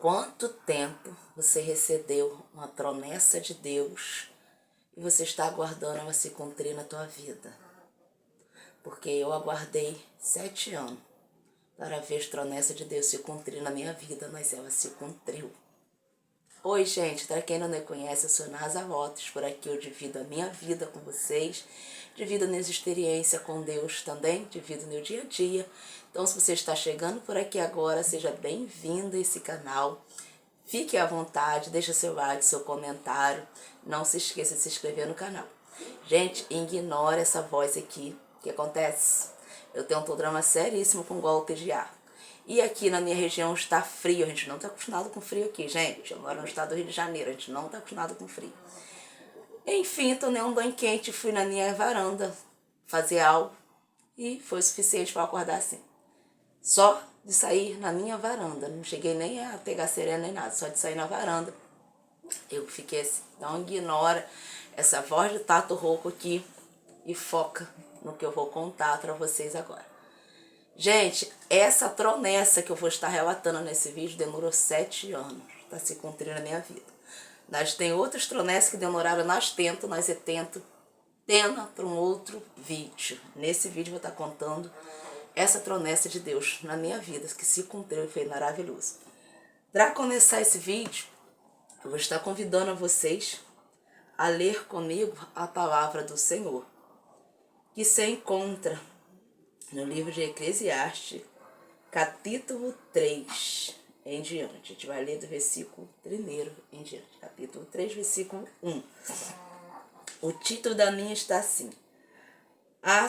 Quanto tempo você recebeu uma promessa de Deus e você está aguardando ela se cumprir na tua vida? Porque eu aguardei 7 anos para ver a promessa de Deus se cumprir na minha vida, mas ela se cumpriu. Oi, gente, para quem não me conhece, eu sou Nasa Votos. Por aqui eu divido a minha vida com vocês, divido a minha experiência com Deus também, divido o meu dia a dia. Então, se você está chegando por aqui agora, seja bem-vindo a esse canal. Fique à vontade, deixa seu like, seu comentário. Não se esqueça de se inscrever no canal. Gente, ignore essa voz aqui. O que acontece? Eu tenho um problema seríssimo com golpe de ar. E aqui na minha região está frio, a gente não está acostumado com frio aqui, gente. Eu moro no estado do Rio de Janeiro, a gente não está acostumado com frio. Enfim, tomei um banho quente, fui na minha varanda fazer algo e foi o suficiente para acordar assim. Só de sair na minha varanda, não cheguei nem a pegar serena nem nada, só de sair na varanda. Eu fiquei assim, então ignora essa voz de tato rouco aqui e foca no que eu vou contar para vocês agora. Gente, essa promessa que eu vou estar relatando nesse vídeo demorou 7 anos para se cumprir na minha vida. Nós tem outras promessas que demoraram, nós tento pena para um outro vídeo. Nesse vídeo eu vou estar contando essa promessa de Deus na minha vida, que se cumpriu e foi maravilhoso. Para começar esse vídeo, eu vou estar convidando vocês a ler comigo a palavra do Senhor, que se encontra no livro de Eclesiastes, capítulo 3 em diante. A gente vai ler do versículo 1 em diante. Capítulo 3, versículo 1. O título da minha está assim: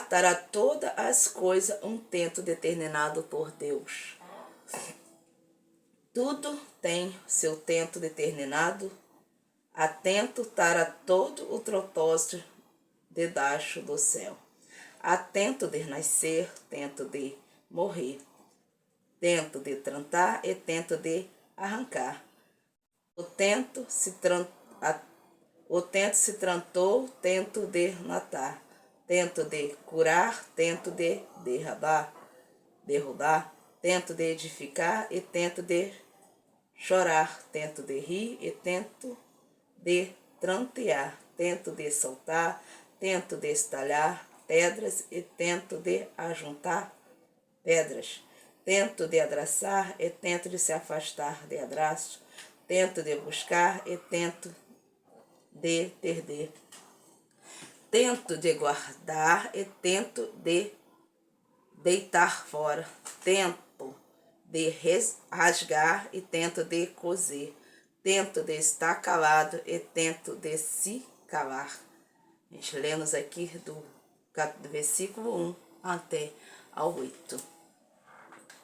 para todas as coisas um tempo determinado por Deus. Tudo tem seu tempo determinado, atento para todo o propósito debaixo do céu. Atento de nascer, tento de morrer, tento de plantar e tento de arrancar. O tento se trantou, tento de matar, tento de curar, tento de derrubar, tento de edificar e tento de chorar, tento de rir e tento de trantear, tento de soltar, tento de estalhar pedras e tento de ajuntar pedras, tento de abraçar e tento de se afastar de abraço, tento de buscar e tento de perder, tento de guardar e tento de deitar fora, tento de rasgar e tento de coser, tento de estar calado e tento de se calar. A gente lemos aqui do versículo 1 até ao 8.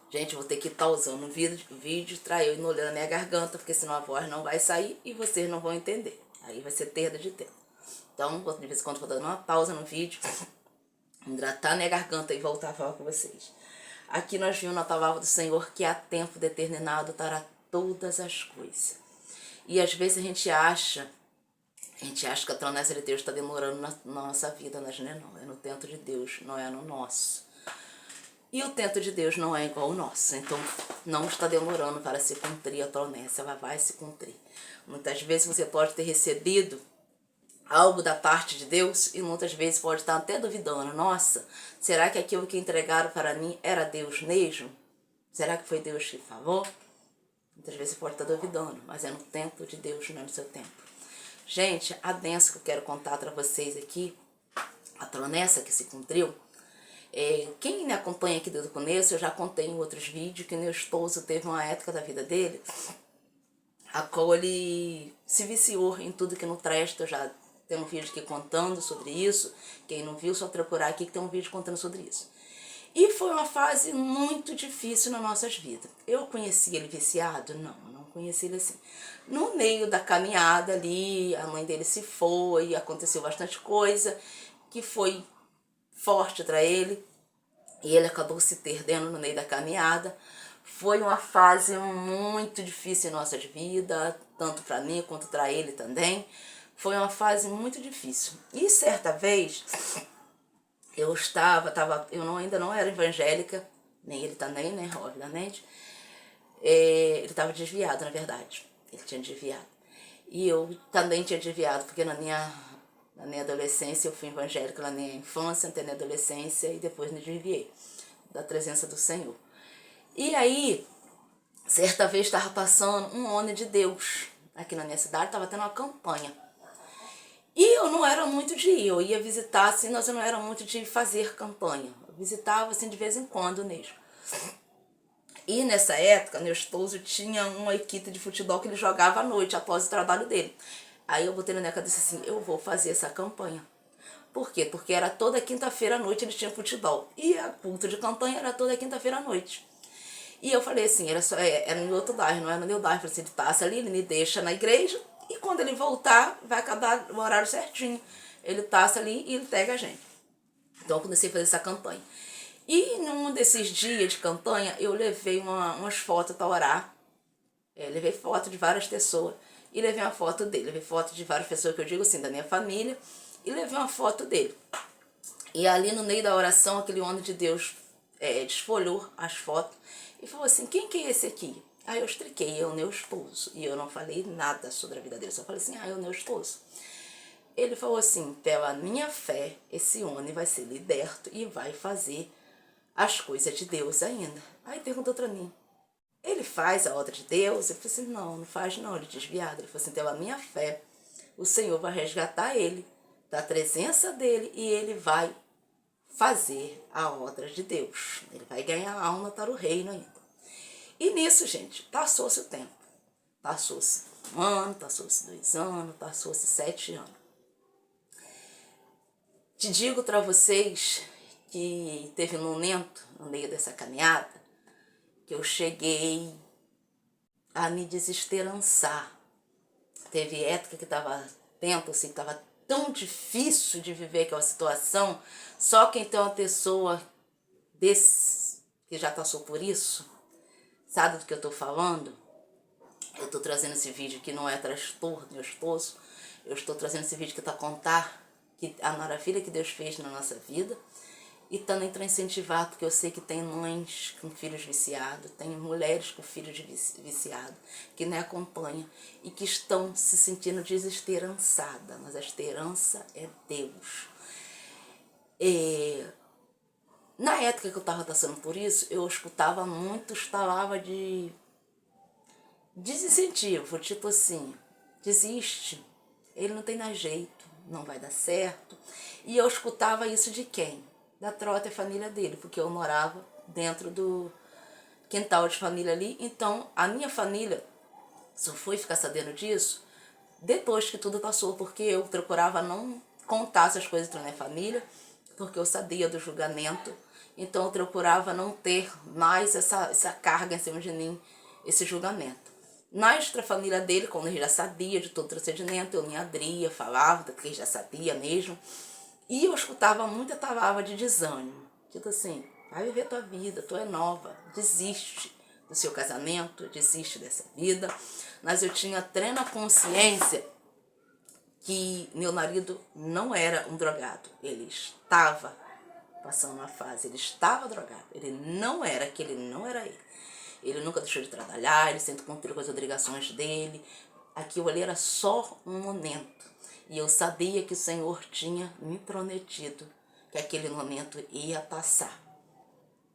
Gente, vou ter que estar usando o vídeo para eu ir olhando a minha garganta, porque senão a voz não vai sair e vocês não vão entender. Aí vai ser perda de tempo. Então, de vez em quando, vou dando uma pausa no vídeo, hidratar minha garganta e voltar a falar com vocês. Aqui nós vimos na palavra do Senhor que há tempo determinado para todas as coisas. E às vezes a gente acha que a promessa de Deus está demorando na nossa vida, mas não é não. É no tempo de Deus, não é no nosso. E o tempo de Deus não é igual ao nosso. Então, não está demorando para se cumprir a promessa. Ela vai se cumprir. Muitas vezes você pode ter recebido algo da parte de Deus e muitas vezes pode estar até duvidando. Nossa, será que aquilo que entregaram para mim era Deus mesmo? Será que foi Deus que falou? Muitas vezes você pode estar duvidando, mas é no tempo de Deus, não é no seu tempo. Gente, a bênção que eu quero contar para vocês aqui, a promessa que se cumpriu, quem me acompanha aqui desde o começo, eu já contei em outros vídeos que meu esposo teve uma época da vida dele, a qual ele se viciou em tudo que não presta. Eu já tenho um vídeo aqui contando sobre isso. Quem não viu, só procurar aqui que tem um vídeo contando sobre isso. E foi uma fase muito difícil nas nossas vidas. Eu conheci ele viciado? Não conheci ele assim. No meio da caminhada ali, a mãe dele se foi, aconteceu bastante coisa que foi forte para ele. E ele acabou se perdendo no meio da caminhada. Foi uma fase muito difícil em nossas vidas, tanto para mim quanto para ele também. Foi uma fase muito difícil. E certa vez, eu ainda não era evangélica, nem ele também, né, obviamente. Ele estava desviado, na verdade. Ele tinha desviado. E eu também tinha desviado, porque na minha adolescência eu fui evangélica, na minha infância, até na adolescência, e depois me desviei da presença do Senhor. E aí, certa vez estava passando um homem de Deus aqui na minha cidade, estava tendo uma campanha. E eu não era muito de ir, eu ia visitar, assim, mas eu não era muito de fazer campanha. Eu visitava, assim, de vez em quando mesmo. E nessa época, meu esposo tinha uma equipe de futebol que ele jogava à noite, após o trabalho dele. Aí eu botei na minha cabeça assim, eu vou fazer essa campanha. Por quê? Porque era toda quinta-feira à noite ele tinha futebol. E a culto de campanha era toda quinta-feira à noite. E eu falei assim, era em outro bairro, não era no meu bairro. Eu falei assim, ele passa ali, ele me deixa na igreja, e quando ele voltar, vai acabar o horário certinho. Ele passa ali e ele pega a gente. Então eu comecei a fazer essa campanha. E num desses dias de campanha, eu levei umas fotos para orar. Levei foto de várias pessoas. E levei uma foto dele. Levei foto de várias pessoas, que eu digo assim, da minha família. E levei uma foto dele. E ali no meio da oração, aquele homem de Deus desfolhou as fotos. E falou assim, quem que é esse aqui? Aí eu expliquei, é o meu esposo. E eu não falei nada sobre a vida dele. Só falei assim, é o meu esposo. Ele falou assim, pela minha fé, esse homem vai ser liberto e vai fazer as coisas de Deus ainda. Aí perguntou para mim, ele faz a obra de Deus? Eu falei assim, não faz não, ele é desviado. Ele falou assim, pela minha fé, o Senhor vai resgatar ele da presença dele e ele vai fazer a obra de Deus. Ele vai ganhar alma para o reino ainda. E nisso, gente, passou-se o tempo. Passou-se 1 ano, passou-se 2 anos, passou-se 7 anos. Te digo para vocês que teve um momento no meio dessa caminhada que eu cheguei a me desesperançar. Teve época que estava tempo assim, estava tão difícil de viver aquela situação. Só quem tem uma pessoa desse que já passou por isso, sabe do que eu estou falando? Eu estou trazendo esse vídeo que não é transtorno, meu esposo. Eu estou trazendo esse vídeo que está a contar que a maravilha que Deus fez na nossa vida. E também para incentivar, porque eu sei que tem mães com filhos viciados, tem mulheres com filhos viciados, que nem acompanham e que estão se sentindo desesperançadas. Mas a esperança é Deus. Na época que eu estava passando por isso, eu escutava muitas palavras de desincentivo, tipo assim, desiste, ele não tem mais jeito, não vai dar certo. E eu escutava isso de quem? Da própria família dele, porque eu morava dentro do quintal de família ali. Então a minha família só foi ficar sabendo disso depois que tudo passou, porque eu procurava não contar essas coisas para minha família, porque eu sabia do julgamento. Então eu procurava não ter mais essa carga em cima de mim, esse julgamento. Na extra-família dele, quando ele já sabia de todo o procedimento, eu me abria, falava, porque ele já sabia mesmo. E eu escutava muita palavra de desânimo. Tipo assim, vai viver tua vida, tu é nova, desiste do seu casamento, desiste dessa vida. Mas eu tinha plena consciência que meu marido não era um drogado. Ele estava passando uma fase, ele estava drogado. Ele não era ele. Ele nunca deixou de trabalhar, ele sempre cumpriu com as obrigações dele. Aquilo ali era só um momento. E eu sabia que o Senhor tinha me prometido que aquele momento ia passar.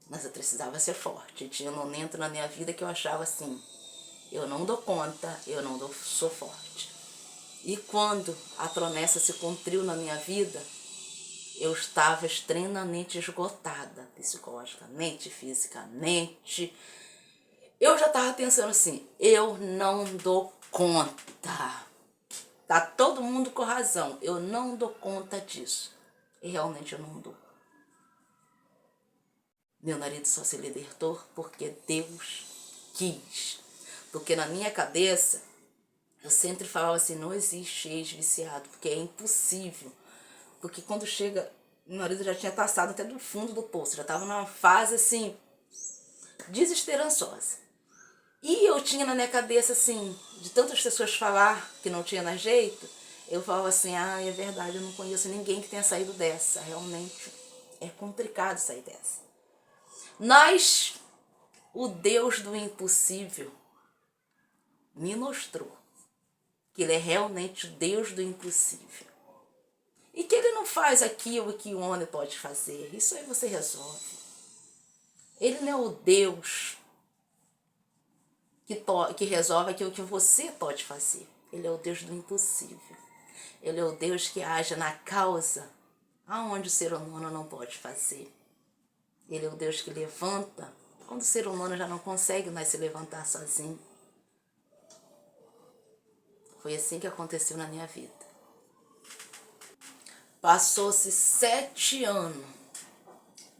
Mas eu precisava ser forte. Tinha um momento na minha vida que eu achava assim, eu não dou conta, sou forte. E quando a promessa se cumpriu na minha vida, eu estava extremamente esgotada, psicologicamente, fisicamente. Eu já estava pensando assim, eu não dou conta. Tá todo mundo com razão, eu não dou conta disso. E realmente eu não dou. Meu marido só se libertou porque Deus quis. Porque na minha cabeça, eu sempre falava assim, não existe ex-viciado, porque é impossível. Porque quando chega, meu marido já tinha passado até do fundo do poço, já estava numa fase assim, desesperançosa. E eu tinha na minha cabeça assim, de tantas pessoas falar que não tinha mais jeito, eu falava assim, é verdade, eu não conheço ninguém que tenha saído dessa, realmente é complicado sair dessa. Mas o Deus do impossível me mostrou que ele é realmente o Deus do impossível. E que ele não faz aquilo que o homem pode fazer. Isso aí você resolve. Ele não é o Deus que resolve aquilo que você pode fazer. Ele é o Deus do impossível. Ele é o Deus que age na causa aonde o ser humano não pode fazer. Ele é o Deus que levanta quando o ser humano já não consegue mais se levantar sozinho. Foi assim que aconteceu na minha vida. Passou-se 7 anos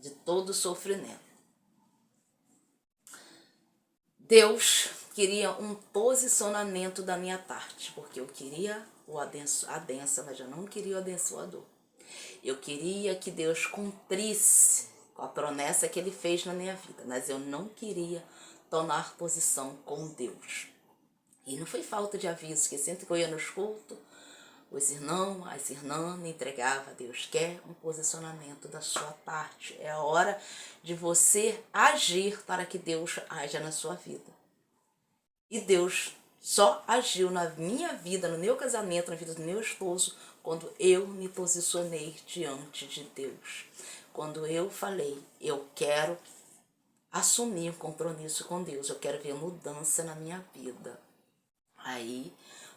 de todo o sofrimento. Deus queria um posicionamento da minha parte, porque eu queria a benção, mas eu não queria o abençoador. Eu queria que Deus cumprisse com a promessa que Ele fez na minha vida, mas eu não queria tomar posição com Deus. E não foi falta de aviso, que sempre que eu ia nos cultos, os irmãos, as irmãs me entregavam. Deus quer um posicionamento da sua parte. É a hora de você agir para que Deus haja na sua vida. E Deus só agiu na minha vida, no meu casamento, na vida do meu esposo, quando eu me posicionei diante de Deus. Quando eu falei, eu quero assumir um compromisso com Deus, eu quero ver mudança na minha vida. Aí,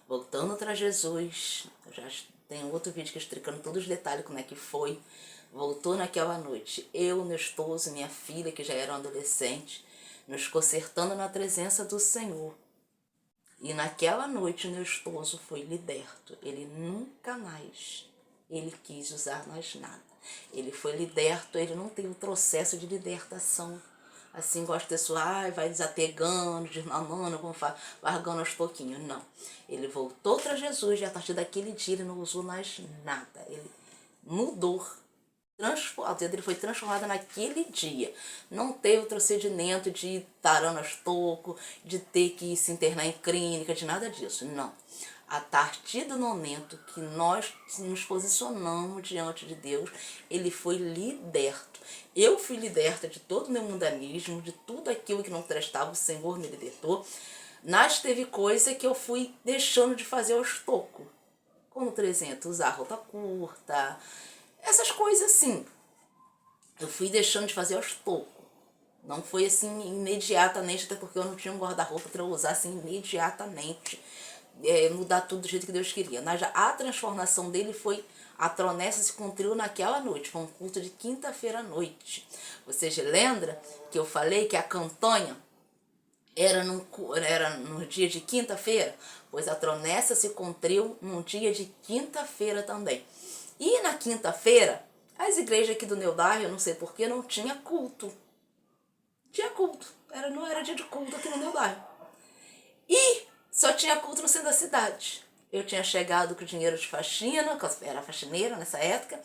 voltando para Jesus, eu já tenho outro vídeo que explicando todos os detalhes como é que foi. Voltou naquela noite, eu, meu esposo, minha filha, que já eram adolescentes, nos consertando na presença do Senhor. E naquela noite, meu esposo foi liberto. Ele nunca mais, ele quis usar mais nada. Ele foi liberto, ele não tem um processo de libertação. Assim, gosta de pessoa, vai desapegando, desmamando, largando aos pouquinhos. Não. Ele voltou para Jesus e a partir daquele dia ele não usou mais nada. Ele mudou. A vida dele foi transformada naquele dia. Não teve o procedimento de ir tarando aos poucos, de ter que se internar em clínica, de nada disso. Não. A partir do momento que nós nos posicionamos diante de Deus, ele foi liberto. Eu fui liberta de todo o meu mundanismo, de tudo aquilo que não prestava, o Senhor me libertou. Mas teve coisa que eu fui deixando de fazer aos poucos. Como, por exemplo, usar roupa curta, essas coisas assim. Eu fui deixando de fazer aos poucos. Não foi assim imediatamente, até porque eu não tinha um guarda-roupa para eu usar assim imediatamente. Mudar tudo do jeito que Deus queria. Mas a transformação dele foi, a promessa se cumpriu naquela noite, foi um culto de quinta-feira à noite. Vocês lembram que eu falei que a campanha era no dia de quinta-feira? Pois a promessa se cumpriu num dia de quinta-feira também. E na quinta-feira, as igrejas aqui do meu bairro, eu não sei porquê, não tinha culto. Tinha culto. Não era dia de culto aqui no meu bairro. E só tinha culto no centro da cidade. Eu tinha chegado com dinheiro de faxina, eu era faxineira nessa época,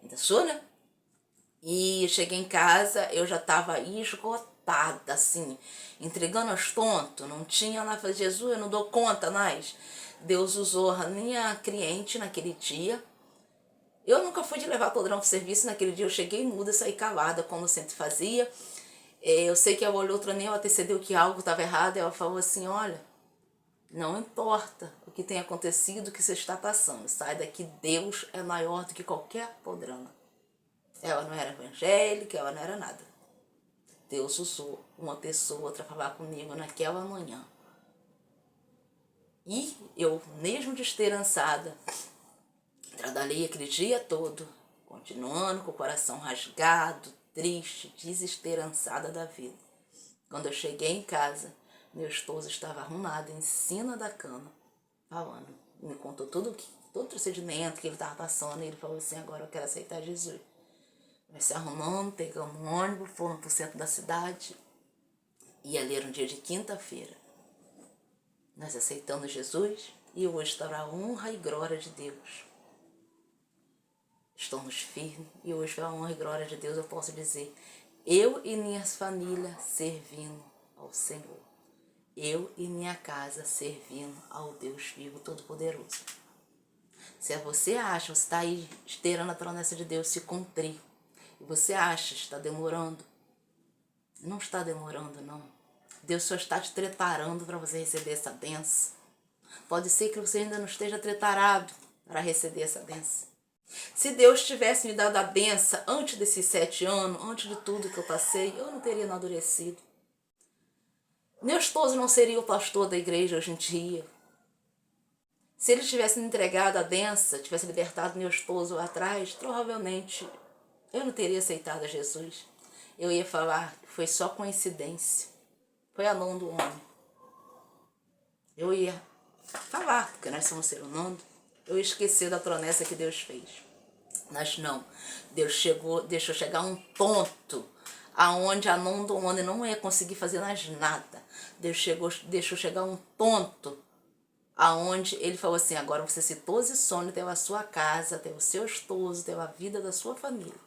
ainda sou, né? E cheguei em casa, eu já estava esgotada, assim, entregando aos tontos, não tinha lá, falei, Jesus, eu não dou conta mais. Deus usou a minha cliente naquele dia. Eu nunca fui de levar podrão para o serviço, naquele dia eu cheguei muda, saí calada, como eu sempre fazia. Eu sei que ela olhou para mim, ela percebeu que algo estava errado, e ela falou assim, olha, não importa o que tenha acontecido, o que você está passando. Sai daqui, Deus é maior do que qualquer podrão. Ela não era evangélica, ela não era nada. Deus usou uma pessoa para falar comigo naquela manhã. E eu, mesmo desesperançada, trabalhei aquele dia todo, continuando com o coração rasgado, triste, desesperançada da vida. Quando eu cheguei em casa, meu esposo estava arrumado em cima da cama, falando. Me contou todo o procedimento que ele estava passando, e ele falou assim, agora eu quero aceitar Jesus. Nós se arrumamos, pegamos um ônibus, fomos para o centro da cidade, e ali era um dia de quinta-feira. Nós aceitamos Jesus, e hoje está a honra e glória de Deus. Estamos firmes, e hoje, pela honra e glória de Deus, eu posso dizer, eu e minha família servindo ao Senhor. Eu e minha casa servindo ao Deus vivo, todo-poderoso. Se você acha, você está aí esperando a promessa de Deus se cumprir, e você acha que está demorando, Não está demorando, não. Deus só está te preparando para você receber essa bênção. Pode ser que você ainda não esteja preparado para receber essa bênção. Se Deus tivesse me dado a bênção antes desses 7 anos, antes de tudo que eu passei, eu não teria amadurecido. Meu esposo não seria o pastor da igreja hoje em dia. Se ele tivesse me entregado a benção, tivesse libertado meu esposo lá atrás, provavelmente eu não teria aceitado a Jesus. Eu ia falar que foi só coincidência. Foi a mão do homem. Eu ia falar, porque nós somos seres humanos. Eu ia esquecer da promessa que Deus fez. Mas não. Deus deixou chegar a um ponto aonde a mão do homem não ia conseguir fazer mais nada. Deus deixou chegar a um ponto aonde ele falou assim, agora você se posicione, tem a sua casa, tem o seu esposo, tem a vida da sua família.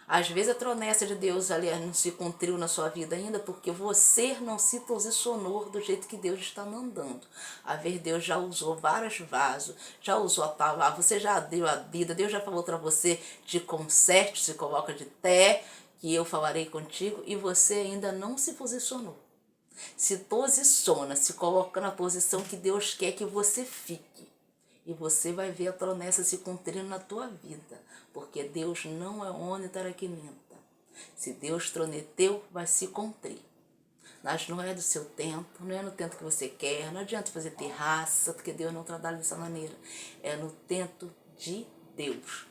Às vezes a promessa de Deus, aliás, não se cumpriu na sua vida ainda porque você não se posicionou do jeito que Deus está mandando. A ver, Deus já usou vários vasos, já usou a palavra, você já deu a vida, Deus já falou para você, te conserte, se coloca de pé, que eu falarei contigo, e você ainda não se posicionou. Se posiciona, se coloca na posição que Deus quer que você fique. E você vai ver a promessa se cumprindo na tua vida. Porque Deus não é homem para que minta. Se Deus prometeu, vai se cumprir. Mas não é do seu tempo, não é no tempo que você quer, não adianta fazer terraça, porque Deus não trabalha dessa maneira. É no tempo de Deus.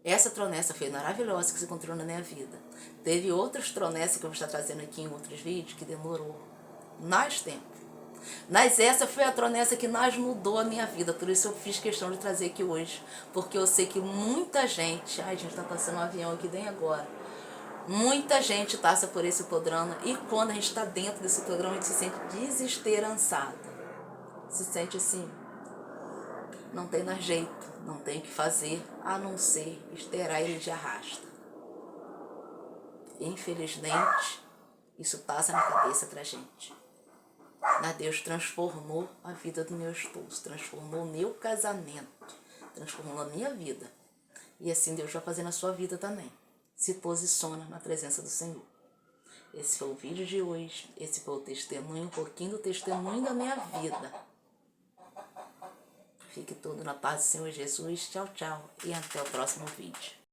Essa promessa foi maravilhosa que se encontrou na minha vida. Teve outras promessas que eu vou estar trazendo aqui em outros vídeos que demorou mais tempo. Mas essa foi a promessa que mais mudou a minha vida. Por isso eu fiz questão de trazer aqui hoje. Porque eu sei que muita gente... Ai, gente, tá passando um avião aqui bem agora. Muita gente passa por esse programa. E quando a gente está dentro desse programa, a gente se sente desesperançada. Se sente assim... Não tem mais jeito, não tem o que fazer, a não ser esperar ele de arrasta. Infelizmente, isso passa na cabeça pra gente. Mas Deus transformou a vida do meu esposo, transformou o meu casamento, transformou a minha vida. E assim Deus vai fazer na sua vida também. Se posiciona na presença do Senhor. Esse foi o vídeo de hoje, esse foi o testemunho, um pouquinho do testemunho da minha vida. Fique tudo na paz do Senhor Jesus. Tchau, tchau. E até o próximo vídeo.